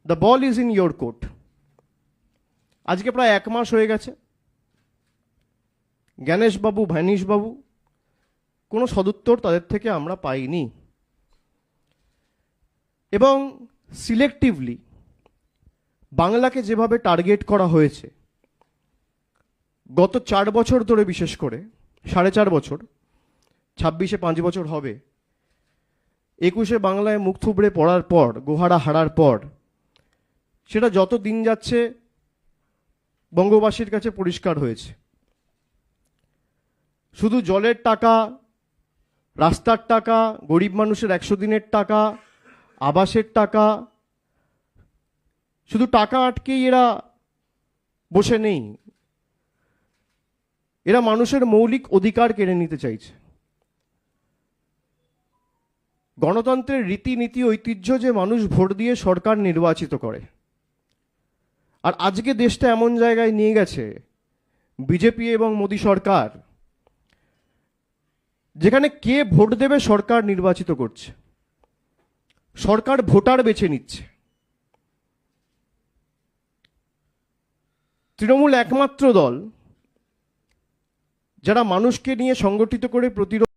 The ball is in your court. আজকে প্রায় 1 মাস হয়ে গেছে, জ্ঞানেশবাবু, ভ্যানিশবাবু কোনো সদুত্তর তাদের থেকে আমরা পাইনি। এবং সিলেক্টিভলি বাংলাকে যেভাবে টার্গেট করা হয়েছে গত 4 বছর ধরে, বিশেষ করে 4.5 বছর, 26-এ 5 বছর হবে, 21-এ বাংলায় মুখ থুবড়ে পড়ার পর, গোহারা হারার পর, সেটা যত দিন যাচ্ছে বঙ্গবাসীর কাছে পরিষ্কার হয়েছে। শুধু জলের টাকা, রাস্তার টাকা, গরিব মানুষের 100 দিনের টাকা, আবাসের টাকা, শুধু টাকা আটকেই এরা বসে নেই, এরা মানুষের মৌলিক অধিকার কেড়ে নিতে চাইছে। গণতন্ত্রের রীতিনীতি, ঐতিহ্য যে মানুষ ভোট দিয়ে সরকার নির্বাচিত করে, আর আজকে দেশটা এমন জায়গায় নিয়ে গেছে বিজেপি এবং মোদী সরকার, যেখানে কে ভোট দেবে সরকার নির্বাচিত করছে, সরকার ভোটার বেছে নিচ্ছে। তৃণমূল একমাত্র দল যারা মানুষকে নিয়ে সংগঠিত করে প্রতিরোধ